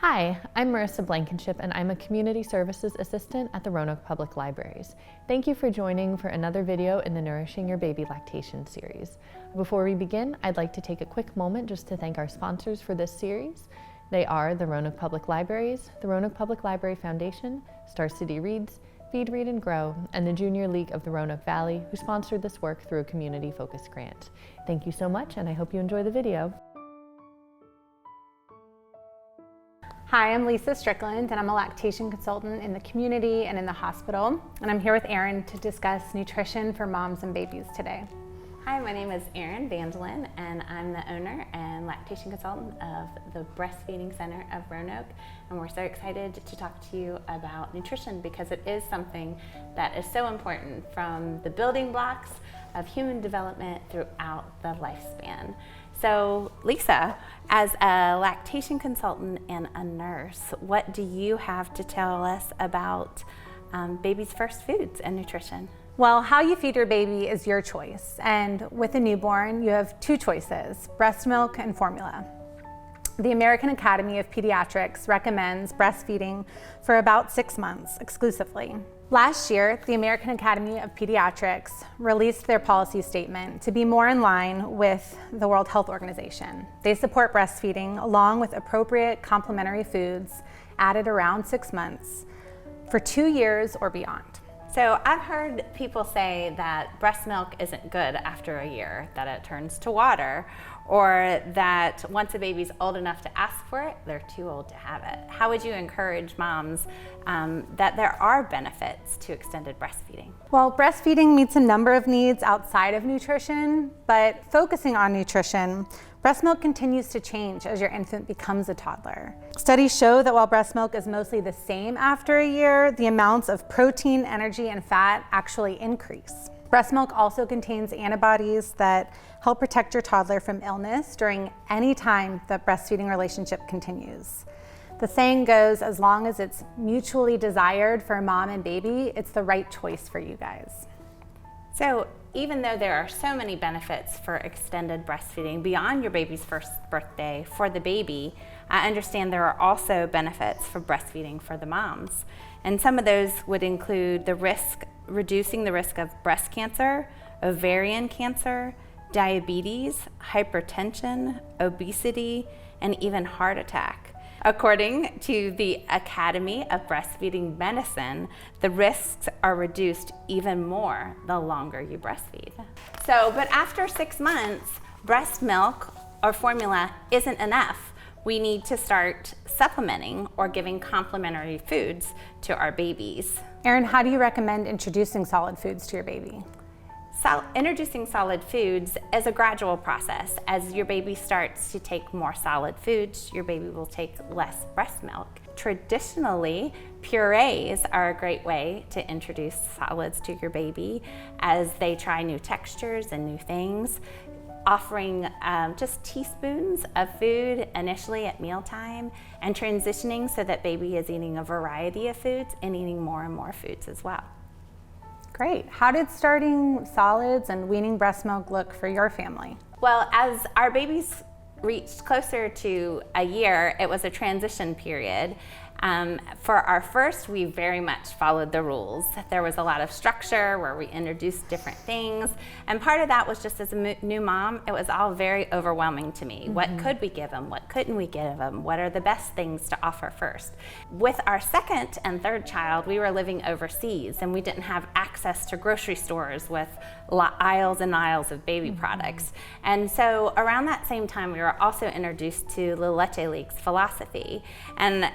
Hi, I'm Marissa Blankenship and I'm a Community Services Assistant at the Roanoke Public Libraries. Thank you for joining for another video in the Nourishing Your Baby Lactation series. Before we begin, I'd like to take a quick moment just to thank our sponsors for this series. They are the Roanoke Public Libraries, the Roanoke Public Library Foundation, Star City Reads, Feed, Read, and Grow, and the Junior League of the Roanoke Valley, who sponsored this work through a community-focused grant. Thank you so much, and I hope you enjoy the video. Hi, I'm Lisa Strickland, and I'm a lactation consultant in the community and in the hospital. And I'm here with Erin to discuss nutrition for moms and babies today. Hi, my name is Erin Vandelin, and I'm the owner and lactation consultant of the Breastfeeding Center of Roanoke. And we're so excited to talk to you about nutrition because it is something that is so important from the building blocks of human development throughout the lifespan. So Lisa, as a lactation consultant and a nurse, what do you have to tell us about baby's first foods and nutrition? Well, how you feed your baby is your choice. And with a newborn, you have two choices, breast milk and formula. The American Academy of Pediatrics recommends breastfeeding for about 6 months exclusively. Last year, the American Academy of Pediatrics released their policy statement to be more in line with the World Health Organization. They support breastfeeding along with appropriate complementary foods added around 6 months for 2 years or beyond. So I've heard people say that breast milk isn't good after a year, that it turns to water, or that once a baby's old enough to ask for it, they're too old to have it. How would you encourage moms that there are benefits to extended breastfeeding? Well, breastfeeding meets a number of needs outside of nutrition, but focusing on nutrition, breast milk continues to change as your infant becomes a toddler. Studies show that while breast milk is mostly the same after a year, the amounts of protein, energy, and fat actually increase. Breast milk also contains antibodies that help protect your toddler from illness during any time the breastfeeding relationship continues. The saying goes, as long as it's mutually desired for mom and baby, it's the right choice for you guys. So even though there are so many benefits for extended breastfeeding beyond your baby's first birthday for the baby, I understand there are also benefits for breastfeeding for the moms. And some of those would include reducing the risk of breast cancer, ovarian cancer, diabetes, hypertension, obesity, and even heart attack. According to the Academy of Breastfeeding Medicine, the risks are reduced even more the longer you breastfeed. But after 6 months, breast milk or formula isn't enough. We need to start supplementing or giving complementary foods to our babies. Erin, how do you recommend introducing solid foods to your baby? Introducing solid foods is a gradual process. As your baby starts to take more solid foods, your baby will take less breast milk. Traditionally, purees are a great way to introduce solids to your baby as they try new textures and new things. Offering just teaspoons of food initially at mealtime and transitioning so that baby is eating a variety of foods and eating more and more foods as well. Great. How did starting solids and weaning breast milk look for your family? Well, as our babies reached closer to a year, it was a transition period. For our first, we very much followed the rules. There was a lot of structure where we introduced different things. And part of that was just as a new mom, it was all very overwhelming to me. Mm-hmm. What could we give them? What couldn't we give them? What are the best things to offer first? With our second and third child, we were living overseas and we didn't have access to grocery stores with aisles and aisles of baby products. And so around that same time, we were also introduced to La Leche League's philosophy. And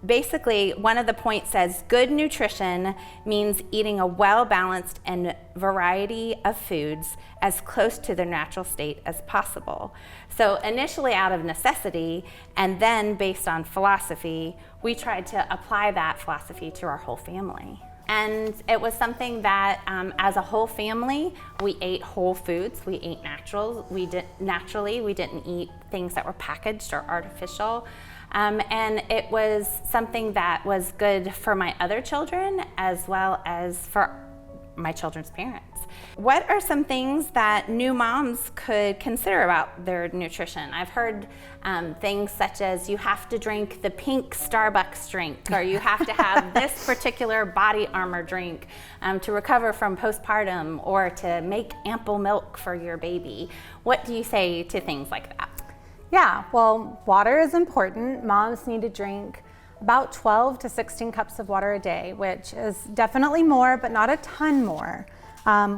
basically, one of the points says good nutrition means eating a well-balanced and variety of foods as close to their natural state as possible. So initially out of necessity, and then based on philosophy, we tried to apply that philosophy to our whole family. And it was something that, as a whole family, we ate whole foods, we ate naturals, we didn't eat things that were packaged or artificial. And it was something that was good for my other children as well as for my children's parents. What are some things that new moms could consider about their nutrition? I've heard things such as you have to drink the pink Starbucks drink, or you have to have this particular body armor drink to recover from postpartum, or to make ample milk for your baby. What do you say to things like that? Yeah, well, water is important. Moms need to drink about 12 to 16 cups of water a day, which is definitely more, but not a ton more.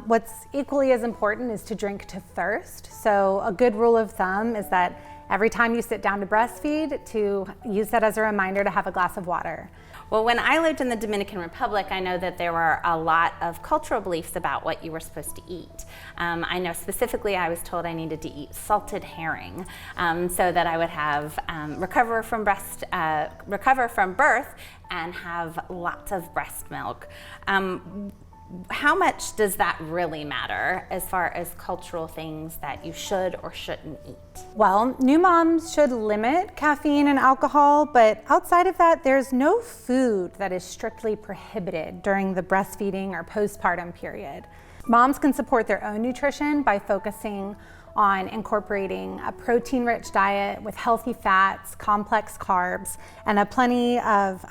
What's equally as important is to drink to thirst. So a good rule of thumb is that every time you sit down to breastfeed, to use that as a reminder to have a glass of water. Well, when I lived in the Dominican Republic, I know that there were a lot of cultural beliefs about what you were supposed to eat. I know specifically I was told I needed to eat salted herring so that I would have recover from birth and have lots of breast milk. How much does that really matter as far as cultural things that you should or shouldn't eat? Well, new moms should limit caffeine and alcohol, but outside of that, there's no food that is strictly prohibited during the breastfeeding or postpartum period. Moms can support their own nutrition by focusing on incorporating a protein-rich diet with healthy fats, complex carbs, and plenty of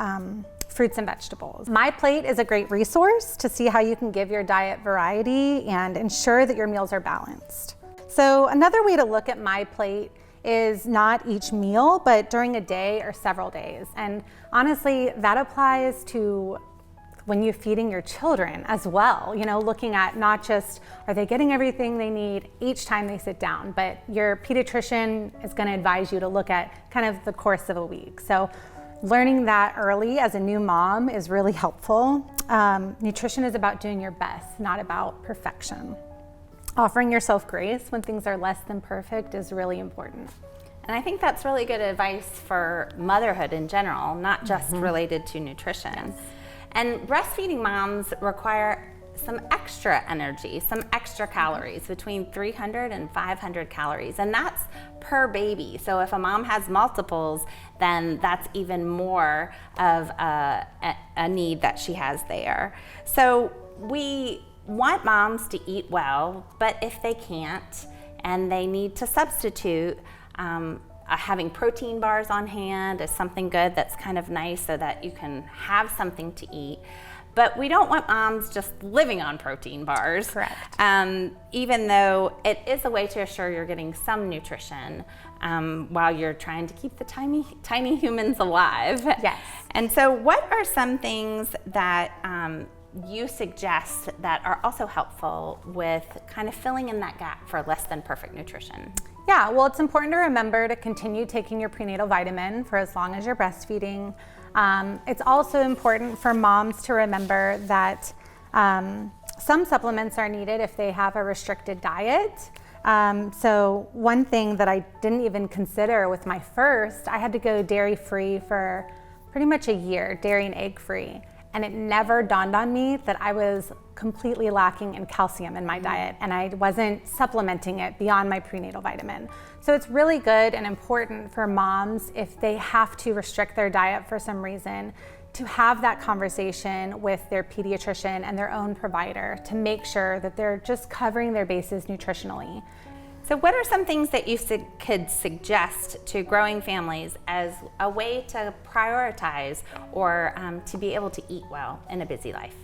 fruits and vegetables. My Plate is a great resource to see how you can give your diet variety and ensure that your meals are balanced. So another way to look at My Plate is not each meal, but during a day or several days. And honestly, that applies to when you're feeding your children as well, you know, looking at not just are they getting everything they need each time they sit down, but your pediatrician is going to advise you to look at kind of the course of a week. So learning that early as a new mom is really helpful. Nutrition is about doing your best, not about perfection. Offering yourself grace when things are less than perfect is really important. And I think that's really good advice for motherhood in general, not just related to nutrition. Yes. And breastfeeding moms require some extra energy, some extra calories, between 300 and 500 calories, and that's per baby. So if a mom has multiples, then that's even more of a need that she has there. So we want moms to eat well, but if they can't and they need to substitute, having protein bars on hand is something good that's kind of nice so that you can have something to eat. But we don't want moms just living on protein bars. Correct. Even though it is a way to assure you're getting some nutrition while you're trying to keep the tiny humans alive. Yes. And so what are some things that you suggest that are also helpful with kind of filling in that gap for less than perfect nutrition? Yeah, well, it's important to remember to continue taking your prenatal vitamin for as long as you're breastfeeding. It's also important for moms to remember that some supplements are needed if they have a restricted diet. So one thing that I didn't even consider with my first, I had to go dairy-free for pretty much a year, dairy and egg-free. And it never dawned on me that I was completely lacking in calcium in my diet, and I wasn't supplementing it beyond my prenatal vitamin. So it's really good and important for moms, if they have to restrict their diet for some reason, to have that conversation with their pediatrician and their own provider to make sure that they're just covering their bases nutritionally. So what are some things that you could suggest to growing families as a way to prioritize or to be able to eat well in a busy life?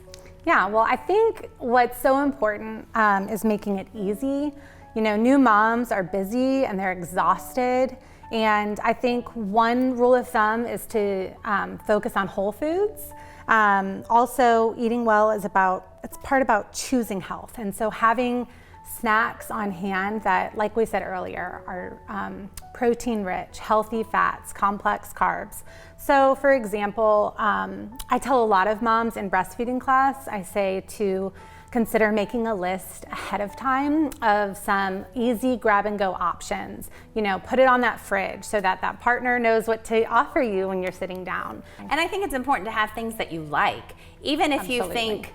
Yeah, well, I think what's so important is making it easy. You know, new moms are busy and they're exhausted. And I think one rule of thumb is to focus on whole foods. Also, eating well is it's part about choosing health. And so having snacks on hand that, like we said earlier, are protein-rich, healthy fats, complex carbs. So for example, I tell a lot of moms in breastfeeding class, I say to consider making a list ahead of time of some easy grab-and-go options. You know, put it on that fridge so that that partner knows what to offer you when you're sitting down. And I think it's important to have things that you like. Even if Absolutely. you think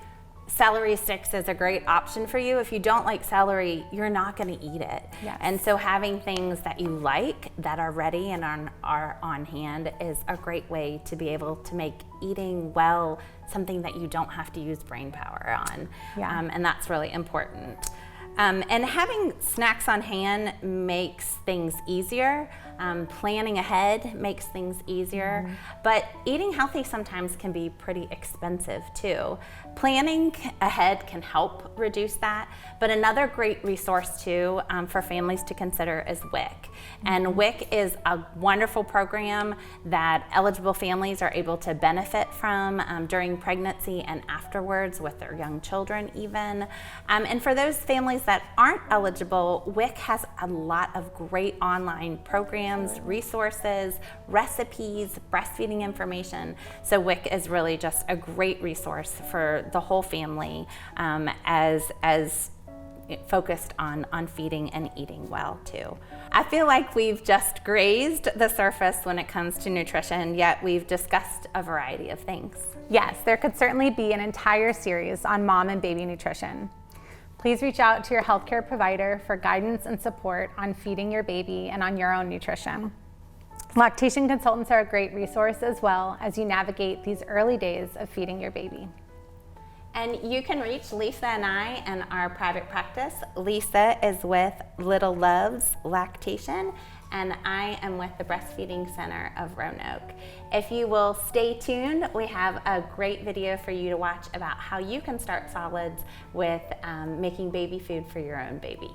celery sticks is a great option for you. If you don't like celery, you're not going to eat it. Yes. And so having things that you like that are ready and are on hand is a great way to be able to make eating well something that you don't have to use brain power on. Yeah. And that's really important. And having snacks on hand makes things easier. Planning ahead makes things easier. But eating healthy sometimes can be pretty expensive too. Planning ahead can help reduce that. But another great resource too for families to consider is WIC. And WIC is a wonderful program that eligible families are able to benefit from during pregnancy and afterwards with their young children even. And for those families that aren't eligible, WIC has a lot of great online programs, resources, recipes, breastfeeding information. So WIC is really just a great resource for the whole family as focused on feeding and eating well too. I feel like we've just grazed the surface when it comes to nutrition, yet we've discussed a variety of things. Yes, there could certainly be an entire series on mom and baby nutrition. Please reach out to your healthcare provider for guidance and support on feeding your baby and on your own nutrition. Lactation consultants are a great resource as well as you navigate these early days of feeding your baby. And you can reach Lisa and I in our private practice. Lisa is with Little Loves Lactation, and I am with the Breastfeeding Center of Roanoke. If you will stay tuned, we have a great video for you to watch about how you can start solids with making baby food for your own baby.